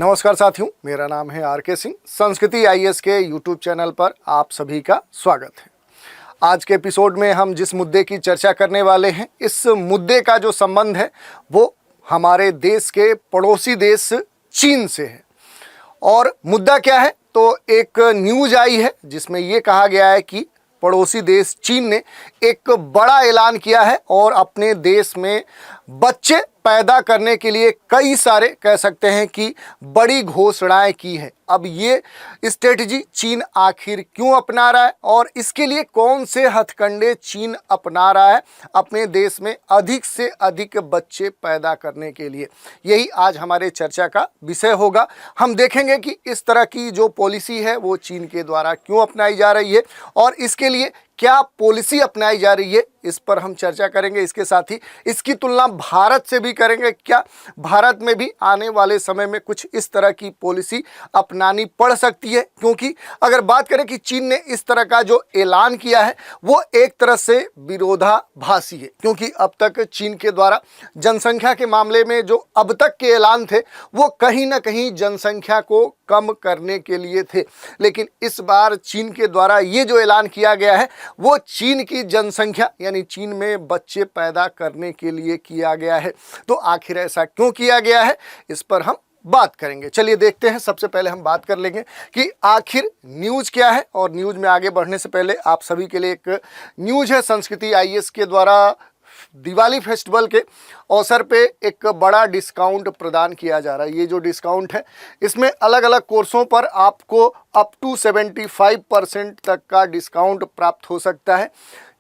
नमस्कार साथियों, मेरा नाम है आर.के. सिंह। संस्कृति आईएएस के यूट्यूब चैनल पर आप सभी का स्वागत है। आज के एपिसोड में हम जिस मुद्दे की चर्चा करने वाले हैं, इस मुद्दे का जो संबंध है वो हमारे देश के पड़ोसी देश चीन से है। और मुद्दा क्या है, तो एक न्यूज़ आई है जिसमें ये कहा गया है कि पड़ोसी देश चीन ने एक बड़ा ऐलान किया है और अपने देश में बच्चे पैदा करने के लिए कई सारे कह सकते हैं कि बड़ी घोषणाएं की हैं। अब ये स्ट्रेटजी चीन आखिर क्यों अपना रहा है और इसके लिए कौन से हथकंडे चीन अपना रहा है अपने देश में अधिक से अधिक बच्चे पैदा करने के लिए, यही आज हमारे चर्चा का विषय होगा। हम देखेंगे कि इस तरह की जो पॉलिसी है वो चीन के द्वारा क्यों अपनाई जा रही है और इसके लिए क्या पॉलिसी अपनाई जा रही है, इस पर हम चर्चा करेंगे। इसके साथ ही इसकी तुलना भारत से भी करेंगे। क्या भारत में भी आने वाले समय में कुछ इस तरह की पॉलिसी अपनानी पड़ सकती है, क्योंकि अगर बात करें कि चीन ने इस तरह का जो ऐलान किया है वो एक तरह से विरोधाभासी है, क्योंकि अब तक चीन के द्वारा जनसंख्या के मामले में जो अब तक के ऐलान थे वो कहीं ना कहीं जनसंख्या को कम करने के लिए थे, लेकिन इस बार चीन के द्वारा ये जो ऐलान किया गया है वो चीन की जनसंख्या यानी चीन में बच्चे पैदा करने के लिए किया गया है। तो आखिर ऐसा क्यों किया गया है, इस पर हम बात करेंगे। चलिए देखते हैं। सबसे पहले हम बात कर लेंगे कि आखिर न्यूज़ क्या है, और न्यूज़ में आगे बढ़ने से पहले आप सभी के लिए एक न्यूज़ है। संस्कृति आईएएस के द्वारा दिवाली फेस्टिवल के अवसर पे एक बड़ा डिस्काउंट प्रदान किया जा रहा है। ये जो डिस्काउंट है इसमें अलग अलग कोर्सों पर आपको अप टू 75% तक का डिस्काउंट प्राप्त हो सकता है,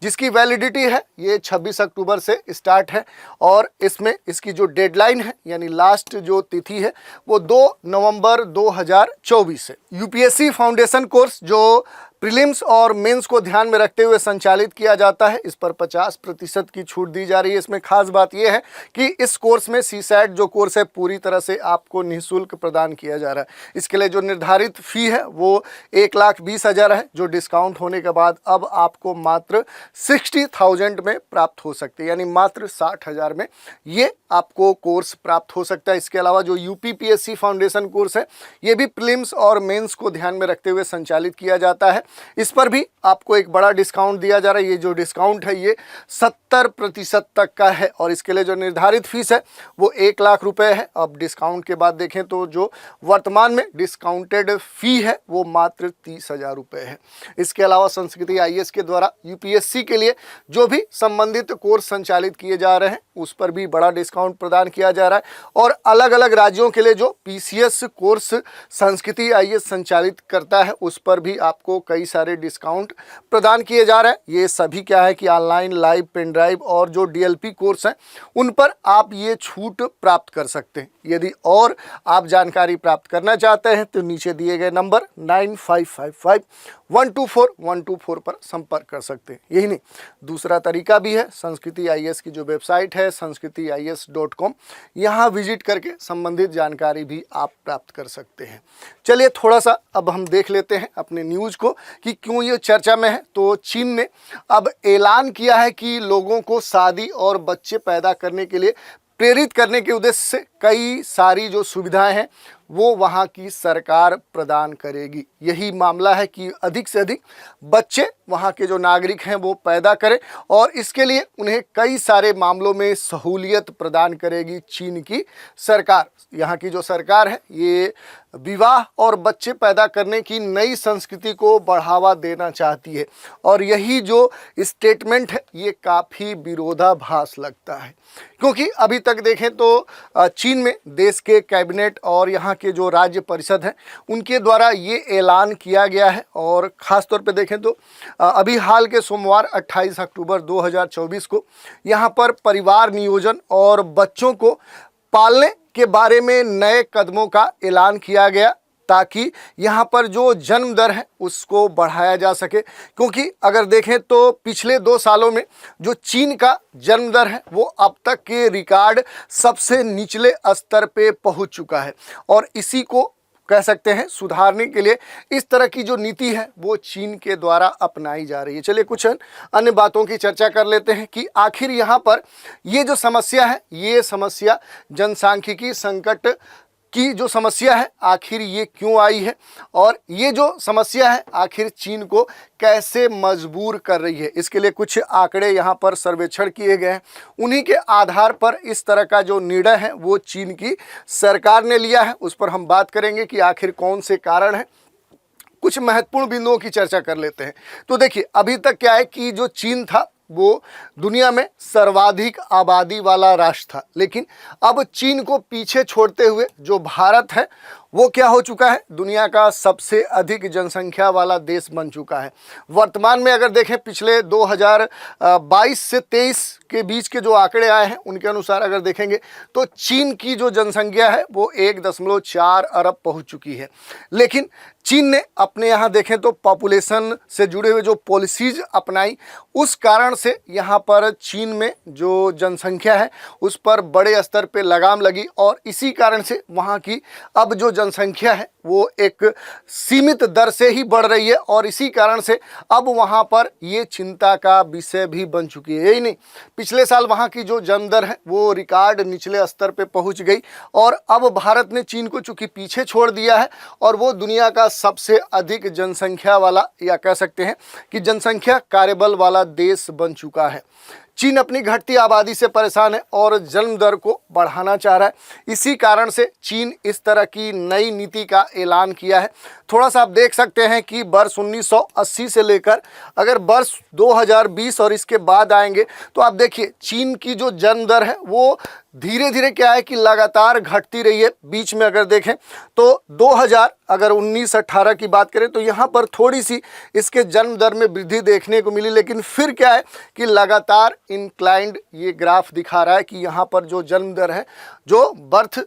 जिसकी वैलिडिटी है ये 26 अक्टूबर से स्टार्ट है और इसमें इसकी जो डेडलाइन है यानी लास्ट जो तिथि है वो 2 नवंबर 2024 है। यूपीएससी फाउंडेशन कोर्स जो प्रीलिम्स और मेंस को ध्यान में रखते हुए संचालित किया जाता है, इस पर 50% की छूट दी जा रही है। इसमें खास बात यह है कि इस कोर्स में सीसैट जो कोर्स है पूरी तरह से आपको निःशुल्क प्रदान किया जा रहा है। इसके लिए जो निर्धारित फ़ी है वो 1,20,000 है, जो डिस्काउंट होने के बाद अब आपको मात्र 60,000 में प्राप्त हो सकते हैं, यानी मात्र 60,000 में ये आपको कोर्स प्राप्त हो सकता है। इसके अलावा जो यूपीपीएससी फाउंडेशन कोर्स है ये भी प्रीलिम्स और मेंस को ध्यान में रखते हुए संचालित किया जाता है। इस पर भी आपको एक बड़ा डिस्काउंट दिया जा रहा है। ये जो डिस्काउंट है ये 70% तक का है और इसके लिए जो निर्धारित फीस है वो 1,00,000 रुपये है। अब डिस्काउंट के बाद देखें तो जो वर्तमान में डिस्काउंटेड फ़ी है वो मात्र 30,000 रुपये है। इसके अलावा संस्कृति आईएएस के द्वारा यूपीएससी के लिए जो भी संबंधित कोर्स संचालित किए जा रहे हैं उस पर भी बड़ा डिस्काउंट प्रदान किया जा रहा है और अलग अलग राज्यों के लिए जो पीसीएस कोर्स संस्कृति आईएएस संचालित करता है उस पर भी आपको कई सारे डिस्काउंट प्रदान किए जा रहे हैं। ये सभी क्या है कि ऑनलाइन, लाइव, पेन ड्राइव और जो डीएलपी कोर्स हैं उन पर आप ये छूट प्राप्त कर सकते हैं। यदि और आप जानकारी प्राप्त करना चाहते हैं तो नीचे दिए गए नंबर 9555124124 पर संपर्क कर सकते हैं। यही नहीं, दूसरा तरीका भी है। संस्कृति आईएएस की जो वेबसाइट है sanskritIAS.com, यहाँ विजिट करके संबंधित जानकारी भी आप प्राप्त कर सकते हैं। चलिए थोड़ा सा अब हम देख लेते हैं अपने न्यूज़ को कि क्यों ये चर्चा में है। तो चीन ने अब ऐलान किया है कि लोगों को शादी और बच्चे पैदा करने के लिए प्रेरित करने के उद्देश्य से कई सारी जो सुविधाएं हैं वो वहाँ की सरकार प्रदान करेगी। यही मामला है कि अधिक से अधिक बच्चे वहाँ के जो नागरिक हैं वो पैदा करें और इसके लिए उन्हें कई सारे मामलों में सहूलियत प्रदान करेगी चीन की सरकार। यहाँ की जो सरकार है ये विवाह और बच्चे पैदा करने की नई संस्कृति को बढ़ावा देना चाहती है और यही जो स्टेटमेंट है ये काफ़ी विरोधाभास लगता है, क्योंकि अभी तक देखें तो चीन में देश के कैबिनेट और यहाँ के जो राज्य परिषद हैं उनके द्वारा ये ऐलान किया गया है। और ख़ास तौर पे देखें तो अभी हाल के सोमवार 28 अक्टूबर 2024 को यहाँ पर परिवार नियोजन और बच्चों को पालने के बारे में नए कदमों का ऐलान किया गया ताकि यहाँ पर जो जन्म दर है उसको बढ़ाया जा सके, क्योंकि अगर देखें तो पिछले 2 सालों में जो चीन का जन्म दर है वो अब तक के रिकॉर्ड सबसे निचले स्तर पे पहुँच चुका है और इसी को कह सकते हैं सुधारने के लिए इस तरह की जो नीति है वो चीन के द्वारा अपनाई जा रही है। चलिए कुछ अन्य बातों की चर्चा कर लेते हैं कि आखिर यहाँ पर ये जो समस्या है ये समस्या जनसांख्यिकी संकट की जो समस्या है आखिर ये क्यों आई है और ये जो समस्या है आखिर चीन को कैसे मजबूर कर रही है। इसके लिए कुछ आंकड़े यहाँ पर सर्वेक्षण किए गए हैं, उन्हीं के आधार पर इस तरह का जो निर्णय है वो चीन की सरकार ने लिया है। उस पर हम बात करेंगे कि आखिर कौन से कारण हैं। कुछ महत्वपूर्ण बिंदुओं की चर्चा कर लेते हैं। तो देखिए, अभी तक क्या है कि जो चीन था वो दुनिया में सर्वाधिक आबादी वाला राष्ट्र था, लेकिन अब चीन को पीछे छोड़ते हुए जो भारत है वो क्या हो चुका है, दुनिया का सबसे अधिक जनसंख्या वाला देश बन चुका है। वर्तमान में अगर देखें पिछले 2022 से 23 के बीच के जो आंकड़े आए हैं उनके अनुसार अगर देखेंगे तो चीन की जो जनसंख्या है वो 1.4 अरब पहुंच चुकी है। लेकिन चीन ने अपने यहाँ देखें तो पॉपुलेशन से जुड़े हुए जो पॉलिसीज अपनाई, उस कारण से यहाँ पर चीन में जो जनसंख्या है उस पर बड़े स्तर पे लगाम लगी और इसी कारण से वहाँ की अब जो जनसंख्या है वो एक सीमित दर से ही बढ़ रही है और इसी कारण से अब वहाँ पर ये चिंता का विषय भी बन चुकी है। यही नहीं, पिछले साल वहाँ की जो जन्म दर है वो रिकॉर्ड निचले स्तर पे पहुँच गई और अब भारत ने चीन को चूंकि पीछे छोड़ दिया है और वो दुनिया का सबसे अधिक जनसंख्या वाला या कह सकते हैं कि जनसंख्या कार्यबल वाला देश बन चुका है। चीन अपनी घटती आबादी से परेशान है और जन्म दर को बढ़ाना चाह रहा है। इसी कारण से चीन इस तरह की नई नीति का ऐलान किया है। थोड़ा सा आप देख सकते हैं कि वर्ष 1980 से लेकर अगर वर्ष 2020 और इसके बाद आएंगे तो आप देखिए चीन की जो जन्म दर है वो धीरे धीरे क्या है कि लगातार घटती रही है। बीच में अगर देखें तो 2000 अगर 19-18 की बात करें तो यहाँ पर थोड़ी सी इसके जन्म दर में वृद्धि देखने को मिली, लेकिन फिर क्या है कि लगातार इंक्लाइंड ये ग्राफ दिखा रहा है कि यहाँ पर जो जन्म दर है, जो बर्थ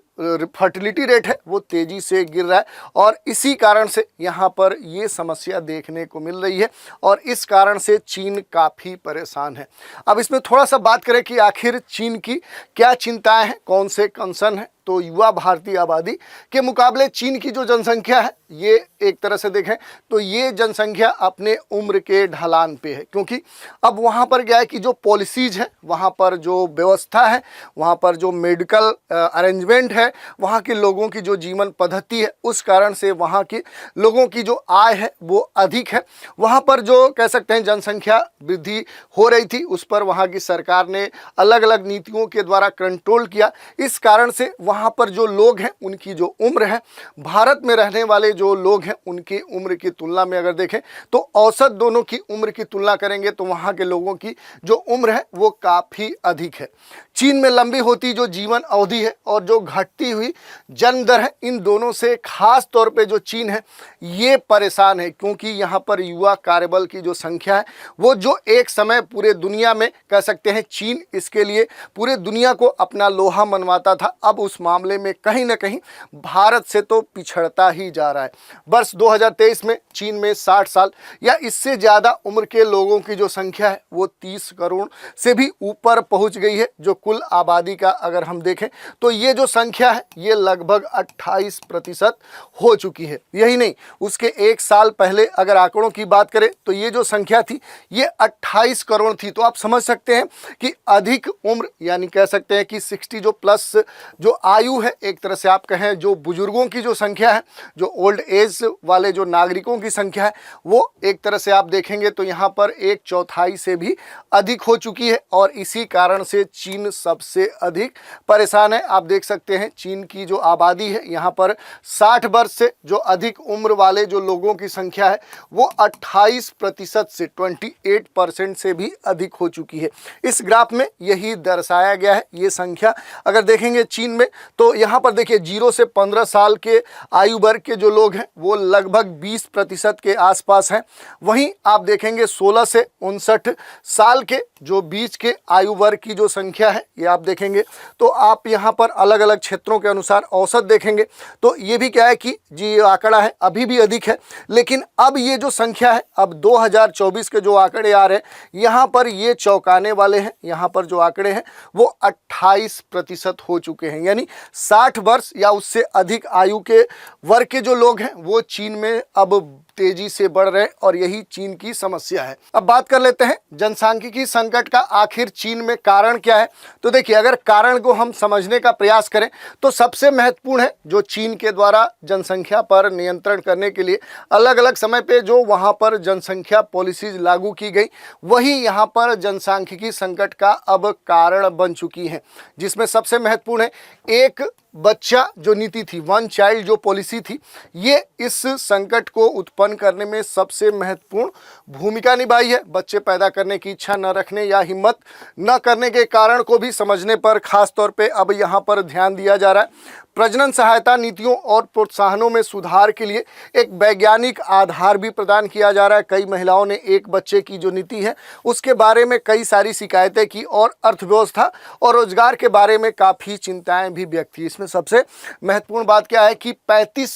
फर्टिलिटी रेट है वो तेज़ी से गिर रहा है और इसी कारण से यहाँ पर ये समस्या देखने को मिल रही है और इस कारण से चीन काफ़ी परेशान है। अब इसमें थोड़ा सा बात करें कि आखिर चीन की क्या चिंताएं हैं, कौन से कंसर्न हैं। तो युवा भारतीय आबादी के मुकाबले चीन की जो जनसंख्या है ये एक तरह से देखें तो ये जनसंख्या अपने उम्र के ढलान पे है, क्योंकि अब वहाँ पर क्या है कि जो पॉलिसीज़ है, वहाँ पर जो व्यवस्था है, वहाँ पर जो मेडिकल अरेंजमेंट है, वहाँ के लोगों की जो जीवन पद्धति है, उस कारण से वहाँ के लोगों की जो आय है वो अधिक है। वहाँ पर जो कह सकते हैं जनसंख्या वृद्धि हो रही थी उस पर वहाँ की सरकार ने अलग अलग नीतियों के द्वारा कंट्रोल किया। इस कारण से वहाँ पर जो लोग हैं उनकी जो उम्र है, भारत में रहने वाले जो लोग हैं उनकी उम्र की तुलना में अगर देखें तो औसत दोनों की उम्र की तुलना करेंगे तो वहाँ के लोगों की जो उम्र है वो काफ़ी अधिक है। चीन में लंबी होती जो जीवन अवधि है और जो घटती हुई जन्म दर है, इन दोनों से खास तौर पे जो चीन है ये परेशान है, क्योंकि यहाँ पर युवा कार्यबल की जो संख्या है वो जो एक समय पूरे दुनिया में कह सकते हैं चीन इसके लिए पूरे दुनिया को अपना लोहा मनवाता था, अब उस मामले में कहीं ना कहीं भारत से तो पिछड़ता ही जा रहा है। वर्ष 2023 में चीन में 60 साल या इससे ज़्यादा उम्र के लोगों की जो संख्या है वो 30 करोड़ से भी ऊपर पहुंच गई है। जो कुल आबादी का अगर हम देखें तो ये जो संख्या है ये लगभग 28% हो चुकी है। यही नहीं, उसके एक साल पहले अगर आंकड़ों की बात करें तो ये जो संख्या थी ये 28 करोड़ थी। तो आप समझ सकते हैं कि अधिक उम्र यानी कह सकते हैं कि 60 जो प्लस जो आयु है, एक तरह से आप कहें जो बुजुर्गों की जो संख्या है, जो ओल्ड एज वाले जो नागरिकों की संख्या है वो एक तरह से आप देखेंगे तो यहाँ पर 1/4 से भी अधिक हो चुकी है और इसी कारण से चीन सबसे अधिक परेशान है। आप देख सकते हैं चीन की जो आबादी है यहाँ पर 60 वर्ष से जो अधिक उम्र वाले जो लोगों की संख्या है वो 28% से 28% से भी अधिक हो चुकी है। इस ग्राफ में यही दर्शाया गया है। ये संख्या अगर देखेंगे चीन में तो यहाँ पर देखिए 0 से 15 साल के आयु वर्ग के जो लोग हैं वो लगभग 20% के आसपास हैं। वहीं आप देखेंगे 16 से 59 साल के जो बीच के आयु वर्ग की जो संख्या है ये आप देखेंगे तो आप यहाँ पर अलग अलग क्षेत्रों के अनुसार औसत देखेंगे तो ये भी क्या है कि जी आंकड़ा है अभी भी अधिक है, लेकिन अब ये जो संख्या है अब 2024 के जो आंकड़े आ रहे हैं यहाँ पर ये चौंकाने वाले हैं। यहाँ पर जो आंकड़े हैं वो 28% हो चुके हैं, यानी 60 वर्ष या उससे अधिक आयु के वर्ग के जो लोग हैं वो चीन में अब तेजी से बढ़ रहे हैं और यही चीन की समस्या है। अब बात कर लेते हैं जनसांख्यिकी संकट का आखिर चीन में कारण क्या है। तो देखिए, अगर कारण को हम समझने का प्रयास करें तो सबसे महत्वपूर्ण है जो चीन के द्वारा जनसंख्या पर नियंत्रण करने के लिए अलग अलग समय पे जो वहाँ पर जनसंख्या पॉलिसीज लागू की गई, वही यहाँ पर जनसांख्यिकी संकट का अब कारण बन चुकी है, जिसमें सबसे महत्वपूर्ण है एक बच्चा जो नीति थी, वन चाइल्ड जो पॉलिसी थी, ये इस संकट को उत्पन्न करने में सबसे महत्वपूर्ण भूमिका निभाई है। बच्चे पैदा करने की इच्छा न रखने या हिम्मत न करने के कारण को भी समझने पर खास तौर पे अब यहाँ पर ध्यान दिया जा रहा है। प्रजनन सहायता नीतियों और प्रोत्साहनों में सुधार के लिए एक वैज्ञानिक आधार भी प्रदान किया जा रहा है। कई महिलाओं ने एक बच्चे की जो नीति है उसके बारे में कई सारी शिकायतें की और अर्थव्यवस्था और रोजगार के बारे में काफ़ी चिंताएं भी व्यक्त की। इसमें सबसे महत्वपूर्ण बात क्या है कि 35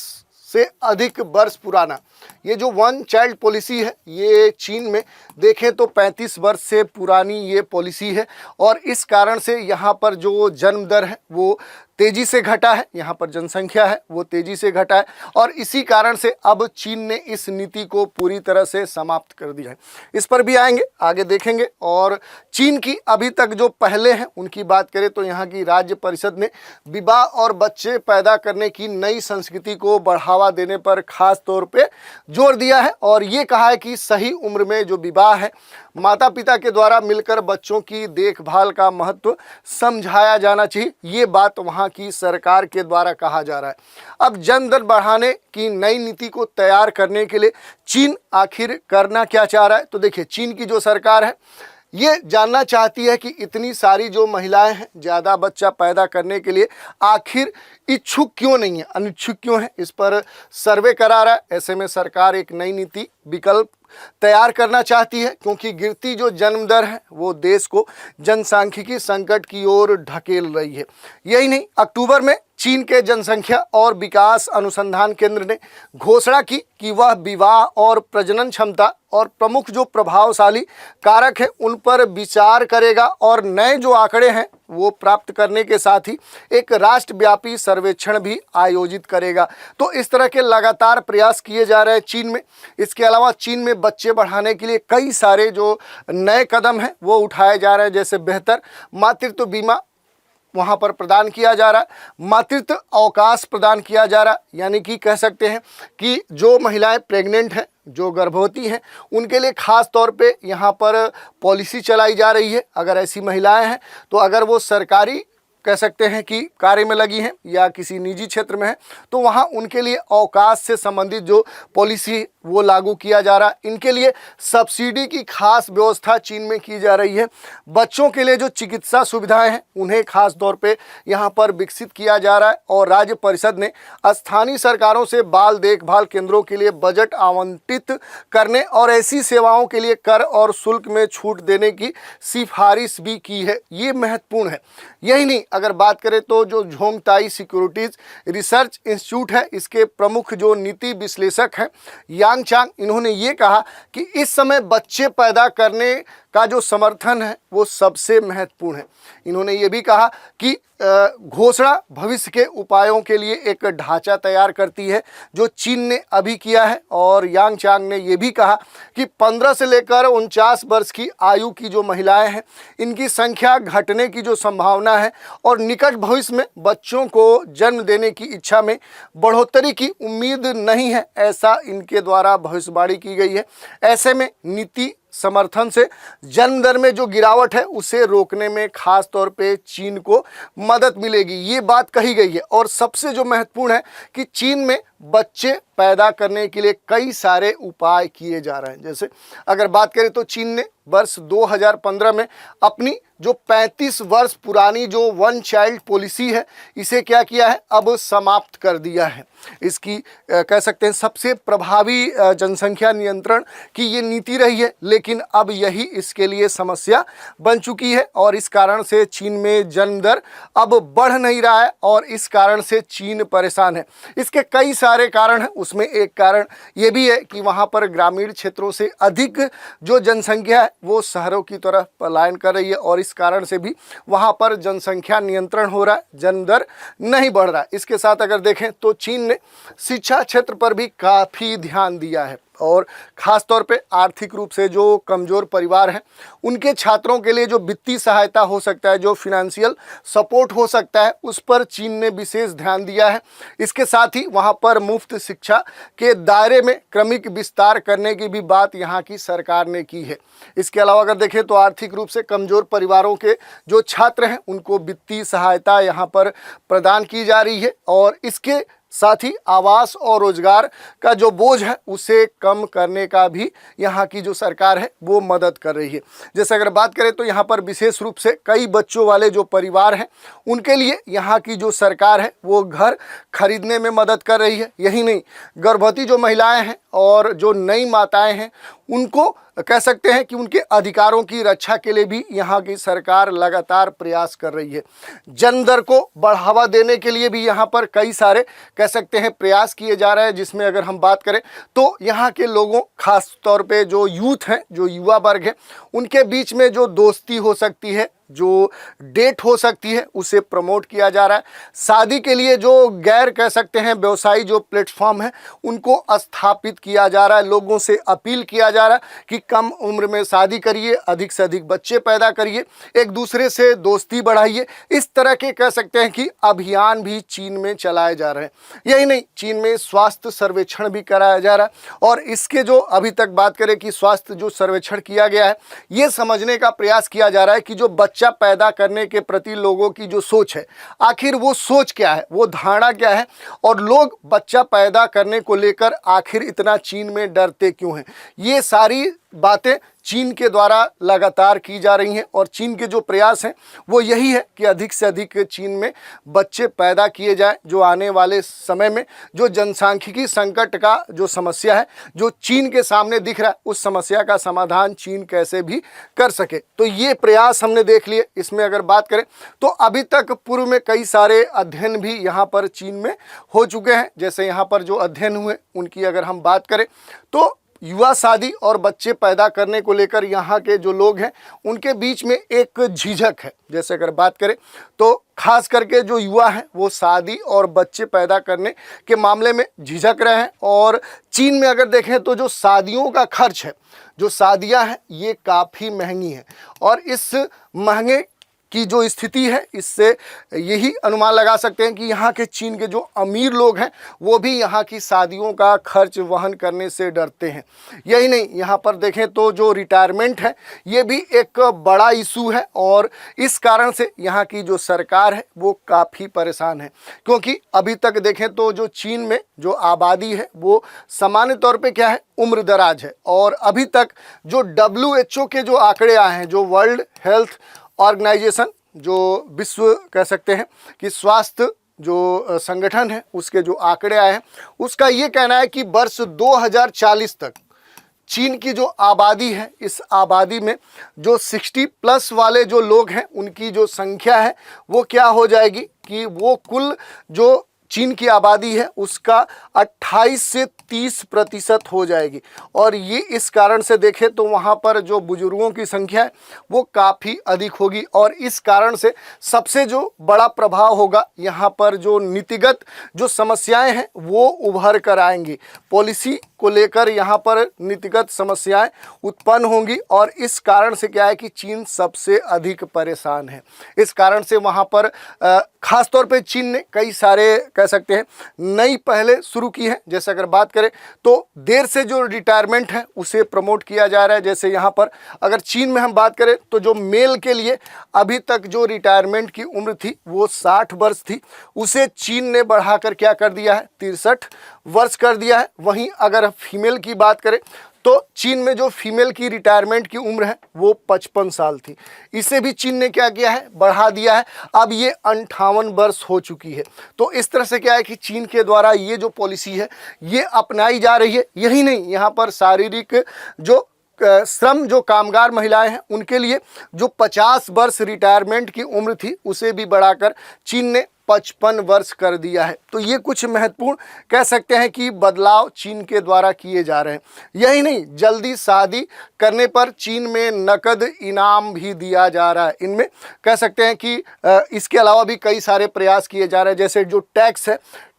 से अधिक वर्ष पुराना ये जो वन चाइल्ड पॉलिसी है, ये चीन में देखें तो 35 वर्ष से पुरानी ये पॉलिसी है और इस कारण से यहाँ पर जो जन्म दर है वो तेज़ी से घटा है, यहाँ पर जनसंख्या है वो तेज़ी से घटा है और इसी कारण से अब चीन ने इस नीति को पूरी तरह से समाप्त कर दिया है। इस पर भी आएंगे, आगे देखेंगे। और चीन की अभी तक जो पहले हैं उनकी बात करें तो यहाँ की राज्य परिषद ने विवाह और बच्चे पैदा करने की नई संस्कृति को बढ़ावा देने पर खास तौर पे जोर दिया है और ये कहा है कि सही उम्र में जो विवाह है, माता पिता के द्वारा मिलकर बच्चों की देखभाल का महत्व समझाया जाना चाहिए। ये बात वहाँ की सरकार के द्वारा कहा जा रहा है। अब जन्म दर बढ़ाने की नई नीति को तैयार करने के लिए चीन आखिर करना क्या चाह रहा है? तो देखिए, चीन की जो सरकार है ये जानना चाहती है कि इतनी सारी जो महिलाएं हैं ज़्यादा बच्चा पैदा करने के लिए आखिर इच्छुक क्यों नहीं है, अनिच्छुक क्यों है, इस पर सर्वे करा रहा है। ऐसे में सरकार एक नई नीति विकल्प तैयार करना चाहती है क्योंकि गिरती जो जन्म दर है वो देश को जनसांख्यिकी संकट की ओर ढकेल रही है। यही नहीं, अक्टूबर में चीन के जनसंख्या और विकास अनुसंधान केंद्र ने घोषणा की कि वह विवाह और प्रजनन क्षमता और प्रमुख जो प्रभावशाली कारक हैं उन पर विचार करेगा और नए जो आंकड़े हैं वो प्राप्त करने के साथ ही एक राष्ट्रव्यापी सर्वेक्षण भी आयोजित करेगा। तो इस तरह के लगातार प्रयास किए जा रहे हैं चीन में। इसके अलावा चीन में बच्चे बढ़ाने के लिए कई सारे जो नए कदम हैं वो उठाए जा रहे हैं, जैसे बेहतर मातृत्व बीमा वहाँ पर प्रदान किया जा रहा है, मातृत्व अवकाश प्रदान किया जा रहा है, यानी कि कह सकते हैं कि जो महिलाएं प्रेग्नेंट हैं, जो गर्भवती हैं, उनके लिए खास तौर पे यहाँ पर पॉलिसी चलाई जा रही है। अगर ऐसी महिलाएं हैं तो अगर वो सरकारी कह सकते हैं कि कार्य में लगी हैं या किसी निजी क्षेत्र में है तो वहाँ उनके लिए अवकाश से संबंधित जो पॉलिसी वो लागू किया जा रहा है। इनके लिए सब्सिडी की खास व्यवस्था चीन में की जा रही है। बच्चों के लिए जो चिकित्सा सुविधाएं हैं उन्हें खास तौर पे यहाँ पर विकसित किया जा रहा है और राज्य परिषद ने स्थानीय सरकारों से बाल देखभाल केंद्रों के लिए बजट आवंटित करने और ऐसी सेवाओं के लिए कर और शुल्क में छूट देने की सिफारिश भी की है। ये महत्वपूर्ण है। यही नहीं, अगर बात करें तो जो झोंगताई सिक्योरिटीज रिसर्च इंस्टीट्यूट है, इसके प्रमुख जो नीति विश्लेषक हैं यांग चांग, इन्होंने ये कहा कि इस समय बच्चे पैदा करने का जो समर्थन है वो सबसे महत्वपूर्ण है। इन्होंने ये भी कहा कि घोषणा भविष्य के उपायों के लिए एक ढांचा तैयार करती है जो चीन ने अभी किया है। और यांग चांग ने ये भी कहा कि 15 से लेकर 49 वर्ष की आयु की जो महिलाएं हैं इनकी संख्या घटने की जो संभावना है और निकट भविष्य में बच्चों को जन्म देने की इच्छा में बढ़ोतरी की उम्मीद नहीं है, ऐसा इनके द्वारा भविष्यवाणी की गई है। ऐसे में नीति समर्थन से जन्म दर में जो गिरावट है उसे रोकने में खास तौर पे चीन को मदद मिलेगी, ये बात कही गई है। और सबसे जो महत्वपूर्ण है कि चीन में बच्चे पैदा करने के लिए कई सारे उपाय किए जा रहे हैं। जैसे अगर बात करें तो चीन ने वर्ष 2015 में अपनी जो 35 वर्ष पुरानी जो वन चाइल्ड पॉलिसी है इसे क्या किया है, अब समाप्त कर दिया है। इसकी कह सकते हैं सबसे प्रभावी जनसंख्या नियंत्रण की ये नीति रही है, लेकिन अब यही इसके लिए समस्या बन चुकी है और इस कारण से चीन में जन्म दर अब बढ़ नहीं रहा है और इस कारण से चीन परेशान है। इसके कई सारे कारण हैं, उसमें एक कारण ये भी है कि वहाँ पर ग्रामीण क्षेत्रों से अधिक जो जनसंख्या है वो शहरों की तरफ पलायन कर रही है और इस कारण से भी वहाँ पर जनसंख्या नियंत्रण हो रहा है, जन्म दर नहीं बढ़ रहा है। इसके साथ अगर देखें तो चीन ने शिक्षा क्षेत्र पर भी काफ़ी ध्यान दिया है। और ख़ास तौर पे आर्थिक रूप से जो कमज़ोर परिवार हैं उनके छात्रों के लिए जो वित्तीय सहायता हो सकता है, जो फिनेंशियल सपोर्ट हो सकता है, उस पर चीन ने विशेष ध्यान दिया है। इसके साथ ही वहाँ पर मुफ्त शिक्षा के दायरे में क्रमिक विस्तार करने की भी बात यहाँ की सरकार ने की है। इसके अलावा अगर देखें तो आर्थिक रूप से कमज़ोर परिवारों के जो छात्र हैं उनको वित्तीय सहायता यहाँ पर प्रदान की जा रही है और इसके साथ ही आवास और रोजगार का जो बोझ है उसे कम करने का भी यहाँ की जो सरकार है वो मदद कर रही है। जैसे अगर बात करें तो यहाँ पर विशेष रूप से कई बच्चों वाले जो परिवार हैं उनके लिए यहाँ की जो सरकार है वो घर खरीदने में मदद कर रही है। यही नहीं, गर्भवती जो महिलाएं हैं और जो नई माताएं हैं उनको कह सकते हैं कि उनके अधिकारों की रक्षा के लिए भी यहाँ की सरकार लगातार प्रयास कर रही है। जन्म दर को बढ़ावा देने के लिए भी यहाँ पर कई सारे कह सकते हैं प्रयास किए जा रहे हैं, जिसमें अगर हम बात करें तो यहाँ के लोगों, खास तौर पे जो यूथ हैं, जो युवा वर्ग है, उनके बीच में जो दोस्ती हो सकती है, जो डेट हो सकती है, उसे प्रमोट किया जा रहा है। शादी के लिए जो गैर कह सकते हैं व्यवसायी जो प्लेटफॉर्म है उनको स्थापित किया जा रहा है। लोगों से अपील किया जा रहा है कि कम उम्र में शादी करिए, अधिक से अधिक बच्चे पैदा करिए, एक दूसरे से दोस्ती बढ़ाइए। इस तरह के कह सकते हैं कि अभियान भी चीन में चलाए जा रहे हैं। यही नहीं, चीन में स्वास्थ्य सर्वेक्षण भी कराया जा रहा है और इसके जो अभी तक बात करें कि स्वास्थ्य जो सर्वेक्षण किया गया है, ये समझने का प्रयास किया जा रहा है कि जो बच्चा पैदा करने के प्रति लोगों की जो सोच है, आखिर वो सोच क्या है, वो धारणा क्या है और लोग बच्चा पैदा करने को लेकर आखिर इतना चीन में डरते क्यों हैं। ये सारी बातें चीन के द्वारा लगातार की जा रही हैं और चीन के जो प्रयास हैं वो यही है कि अधिक से अधिक चीन में बच्चे पैदा किए जाएं, जो आने वाले समय में जो जनसांख्यिकी संकट का जो समस्या है, जो चीन के सामने दिख रहा है, उस समस्या का समाधान चीन कैसे भी कर सके। तो ये प्रयास हमने देख लिए। इसमें अगर बात करें तो अभी तक पूर्व में कई सारे अध्ययन भी यहाँ पर चीन में हो चुके हैं। जैसे यहाँ पर जो अध्ययन हुए उनकी अगर हम बात करें तो युवा शादी और बच्चे पैदा करने को लेकर यहाँ के जो लोग हैं उनके बीच में एक झिझक है। जैसे अगर बात करें तो खास करके जो युवा हैं वो शादी और बच्चे पैदा करने के मामले में झिझक रहे हैं और चीन में अगर देखें तो जो शादियों का खर्च है, जो शादियां हैं, ये काफ़ी महंगी हैं और इस महंगे की जो स्थिति है इससे यही अनुमान लगा सकते हैं कि यहाँ के चीन के जो अमीर लोग हैं वो भी यहाँ की शादियों का खर्च वहन करने से डरते हैं। यही नहीं, यहाँ पर देखें तो जो रिटायरमेंट है ये भी एक बड़ा इशू है और इस कारण से यहाँ की जो सरकार है वो काफ़ी परेशान है, क्योंकि अभी तक देखें तो जो चीन में जो आबादी है वो सामान्य तौर पे क्या है, उम्र दराज है और अभी तक जो WHO के जो आंकड़े आए हैं, जो वर्ल्ड हेल्थ ऑर्गेनाइजेशन, जो विश्व कह सकते हैं कि स्वास्थ्य जो संगठन है, उसके जो आंकड़े आए हैं उसका ये कहना है कि वर्ष 2040 तक चीन की जो आबादी है, इस आबादी में जो 60+ वाले जो लोग हैं उनकी जो संख्या है वो क्या हो जाएगी कि वो कुल जो चीन की आबादी है उसका 28 से 30% हो जाएगी। और ये इस कारण से देखें तो वहाँ पर जो बुजुर्गों की संख्या है वो काफ़ी अधिक होगी और इस कारण से सबसे जो बड़ा प्रभाव होगा, यहाँ पर जो नीतिगत जो समस्याएं हैं वो उभर कर आएंगी। पॉलिसी को लेकर यहाँ पर नीतिगत समस्याएं उत्पन्न होंगी और इस कारण से क्या है कि चीन सबसे अधिक परेशान है। इस कारण से वहाँ पर ख़ास तौर पे चीन ने कई सारे कह सकते हैं नई पहले शुरू की है। जैसे अगर बात करें तो देर से जो रिटायरमेंट है उसे प्रमोट किया जा रहा है। जैसे यहाँ पर अगर चीन में हम बात करें तो जो मेल के लिए अभी तक जो रिटायरमेंट की उम्र थी वो 60 वर्ष थी, उसे चीन ने बढ़ाकर क्या कर दिया है, 63 वर्ष कर दिया है। वहीं अगर फीमेल की बात करें तो चीन में जो फीमेल की रिटायरमेंट की उम्र है वो 55 साल थी, इसे भी चीन ने क्या किया है, बढ़ा दिया है। अब ये 58 वर्ष हो चुकी है। तो इस तरह से क्या है कि चीन के द्वारा ये जो पॉलिसी है ये अपनाई जा रही है। यही नहीं, यहाँ पर शारीरिक जो श्रम जो कामगार महिलाएं हैं उनके लिए जो 50 वर्ष रिटायरमेंट की उम्र थी उसे भी बढ़ाकर चीन ने 55 वर्ष कर दिया है। तो ये कुछ महत्वपूर्ण कह सकते हैं कि बदलाव चीन के द्वारा किए जा रहे हैं। यही नहीं, जल्दी शादी करने पर चीन में नकद इनाम भी दिया जा रहा है। इनमें कह सकते हैं कि इसके अलावा भी कई सारे प्रयास किए जा रहे हैं। जैसे जो टैक्स है,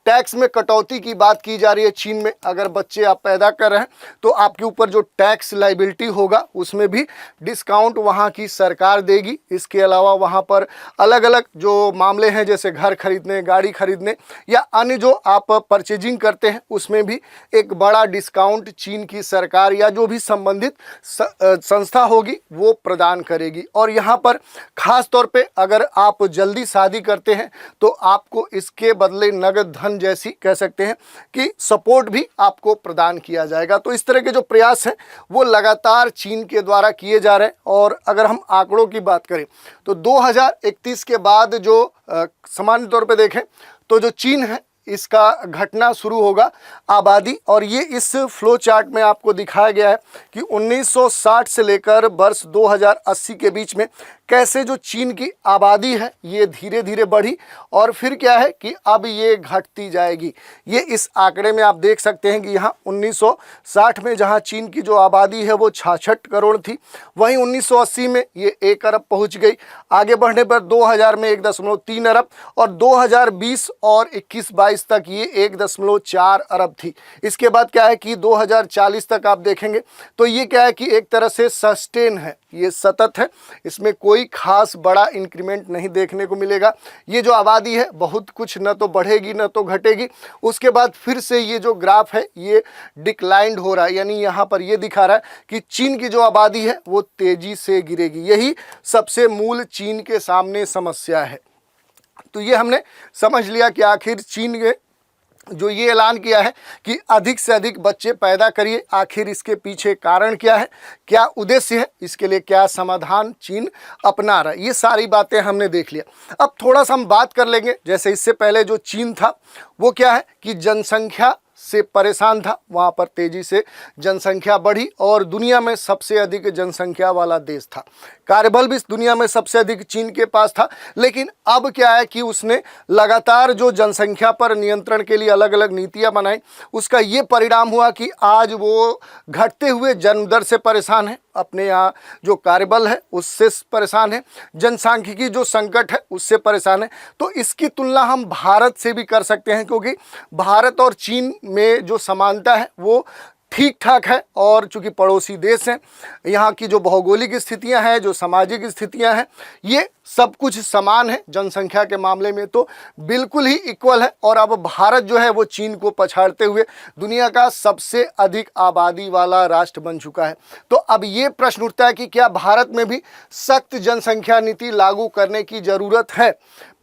टैक्स में कटौती की बात की जा रही है चीन में। अगर बच्चे आप पैदा कर रहे हैं तो आपके ऊपर जो टैक्स लायबिलिटी होगा उसमें भी डिस्काउंट वहाँ की सरकार देगी। इसके अलावा वहाँ पर अलग अलग जो मामले हैं जैसे घर खरीदने, गाड़ी खरीदने या अन्य जो आप परचेजिंग करते हैं उसमें भी एक बड़ा डिस्काउंट चीन की सरकार या जो भी संबंधित संस्था होगी वो प्रदान करेगी। और यहाँ पर खास तौर पे अगर आप जल्दी शादी करते हैं तो आपको इसके बदले नगद धन जैसी कह सकते हैं कि सपोर्ट भी आपको प्रदान किया जाएगा। तो इस तरह के जो प्रयास हैं वो लगातार चीन के द्वारा किए जा रहे हैं। और अगर हम आंकड़ों की बात करें तो 2031 के बाद जो सामान्य तौर पे देखें तो जो चीन है इसका घटना शुरू होगा आबादी। और ये इस फ्लो चार्ट में आपको दिखाया गया है कि 1960 से लेकर वर्ष 2080 के बीच में कैसे जो चीन की आबादी है ये धीरे धीरे बढ़ी और फिर क्या है कि अब ये घटती जाएगी। ये इस आंकड़े में आप देख सकते हैं कि यहाँ 1960 में जहाँ चीन की जो आबादी है वो 66 करोड़ थी, वहीं 1980 में ये 1 अरब पहुँच गई। आगे बढ़ने पर 2000 में 1.3 अरब और 2020 और 21-22 तक ये 1.4 अरब थी। इसके बाद क्या है कि 2040 तक आप देखेंगे तो ये क्या है कि एक तरह से सस्टेन है, ये सतत है, इसमें कोई खास बड़ा इंक्रीमेंट नहीं देखने को मिलेगा। ये जो आबादी है बहुत कुछ न तो बढ़ेगी न तो घटेगी। उसके बाद फिर से ये जो ग्राफ है ये डिक्लाइंड हो रहा है, यानी यहाँ पर ये दिखा रहा है कि चीन की जो आबादी है वो तेजी से गिरेगी। यही सबसे मूल चीन के सामने समस्या है। तो ये हमने समझ लिया कि आखिर चीन के जो ये ऐलान किया है कि अधिक से अधिक बच्चे पैदा करिए, आखिर इसके पीछे कारण क्या है, क्या उद्देश्य है, इसके लिए क्या समाधान चीन अपना रहा है, ये सारी बातें हमने देख लिया। अब थोड़ा सा हम बात कर लेंगे जैसे इससे पहले जो चीन था वो क्या है कि जनसंख्या से परेशान था, वहाँ पर तेजी से जनसंख्या बढ़ी और दुनिया में सबसे अधिक जनसंख्या वाला देश था। कार्यबल भी दुनिया में सबसे अधिक चीन के पास था। लेकिन अब क्या है कि उसने लगातार जो जनसंख्या पर नियंत्रण के लिए अलग अलग नीतियां बनाई, उसका ये परिणाम हुआ कि आज वो घटते हुए जन्म दर से परेशान है, अपने यहाँ जो कार्यबल है उससे परेशान है, जनसांख्यिकी जो संकट है उससे परेशान है। तो इसकी तुलना हम भारत से भी कर सकते हैं क्योंकि भारत और चीन में जो समानता है वो ठीक ठाक है और चूंकि पड़ोसी देश हैं, यहाँ की जो भौगोलिक स्थितियाँ हैं, जो सामाजिक स्थितियाँ हैं, ये सब कुछ समान है। जनसंख्या के मामले में तो बिल्कुल ही इक्वल है। और अब भारत जो है वो चीन को पछाड़ते हुए दुनिया का सबसे अधिक आबादी वाला राष्ट्र बन चुका है। तो अब ये प्रश्न उठता है कि क्या भारत में भी सख्त जनसंख्या नीति लागू करने की ज़रूरत है।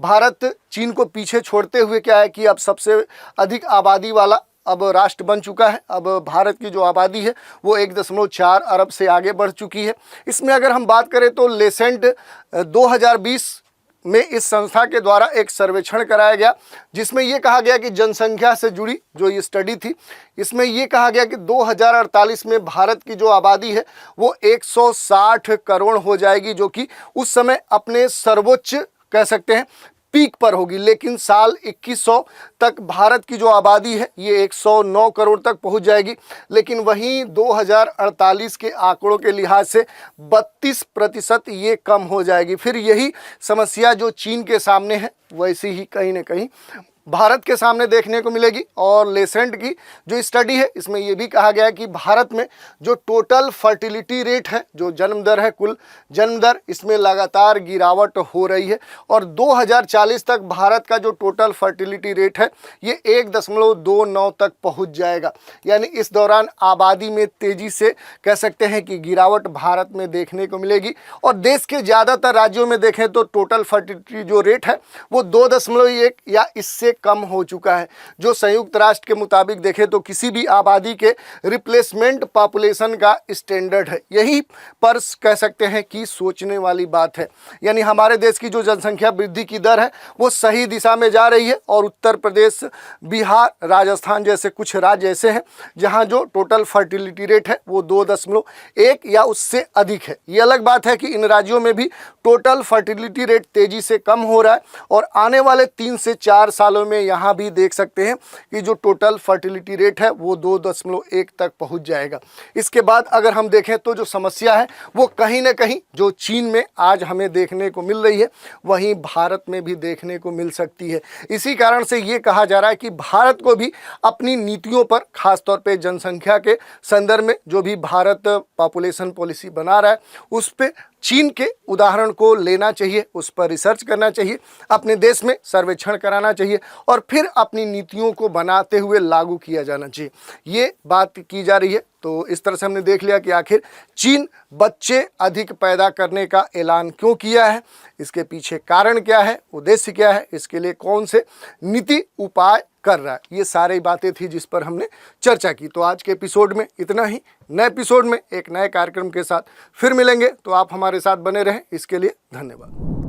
भारत चीन को पीछे छोड़ते हुए क्या है कि अब सबसे अधिक आबादी वाला अब राष्ट्र बन चुका है। अब भारत की जो आबादी है वो 1.4 अरब से आगे बढ़ चुकी है। इसमें अगर हम बात करें तो लेसेंट 2020 में इस संस्था के द्वारा एक सर्वेक्षण कराया गया जिसमें ये कहा गया कि जनसंख्या से जुड़ी जो ये स्टडी थी इसमें ये कहा गया कि 2048 में भारत की जो आबादी है वो 160 करोड़ हो जाएगी, जो कि उस समय अपने सर्वोच्च कह सकते हैं पीक पर होगी। लेकिन साल 2100 तक भारत की जो आबादी है ये 109 करोड़ तक पहुंच जाएगी। लेकिन वहीं 2048 के आंकड़ों के लिहाज से 32% ये कम हो जाएगी। फिर यही समस्या जो चीन के सामने है वैसी ही कहीं ना कहीं भारत के सामने देखने को मिलेगी। और लेसेंट की जो स्टडी है इसमें यह भी कहा गया है कि भारत में जो टोटल फर्टिलिटी रेट है, जो जन्म दर है, कुल जन्म दर, इसमें लगातार गिरावट हो रही है और 2040 तक भारत का जो टोटल फर्टिलिटी रेट है ये 1.29 तक पहुंच जाएगा। यानी इस दौरान आबादी में तेजी से कह सकते हैं कि गिरावट भारत में देखने को मिलेगी। और देश के ज़्यादातर राज्यों में देखें तो टोटल फर्टिलिटी जो रेट है वो 2.1 या इससे कम हो चुका है। जो संयुक्त राष्ट्र के मुताबिक देखें तो किसी भी आबादी के रिप्लेसमेंट पॉपुलेशन का स्टैंडर्ड है। यही पर कह सकते हैं कि सोचने वाली बात है। यानी हमारे देश की जो जनसंख्या वृद्धि की दर है वो सही दिशा में जा रही है और उत्तर प्रदेश, बिहार, राजस्थान जैसे कुछ राज्य ऐसे हैं जहां जो टोटल फर्टिलिटी रेट है वो 2.1 या उससे अधिक है। ये अलग बात है कि इन राज्यों में भी टोटल फर्टिलिटी रेट तेजी से कम हो रहा है और आने वाले 3 से 4 सालों में यहाँ भी देख सकते हैं कि जो टोटल फर्टिलिटी रेट है वो 2.1 तक पहुँच जाएगा। इसके बाद अगर हम देखें तो जो समस्या है वो कहीं ना कहीं जो चीन में आज हमें देखने को मिल रही है वहीं भारत में भी देखने को मिल सकती है। इसी कारण से ये कहा जा रहा है कि भारत को भी अपनी नीतियों पर, खासतौर पे जनसंख्या के संदर्भ में जो भी भारत पॉपुलेशन पॉलिसी बना रहा है उस पे चीन के उदाहरण को लेना चाहिए, उस पर रिसर्च करना चाहिए, अपने देश में सर्वेक्षण कराना चाहिए और फिर अपनी नीतियों को बनाते हुए लागू किया जाना चाहिए। ये बात की जा रही है। तो इस तरह से हमने देख लिया कि आखिर चीन बच्चे अधिक पैदा करने का ऐलान क्यों किया है, इसके पीछे कारण क्या है, उद्देश्य क्या है, इसके लिए कौन से नीति उपाय कर रहा है, ये सारी बातें थी जिस पर हमने चर्चा की। तो आज के एपिसोड में इतना ही। नए एपिसोड में एक नए कार्यक्रम के साथ फिर मिलेंगे, तो आप हमारे साथ बने रहें, इसके लिए धन्यवाद।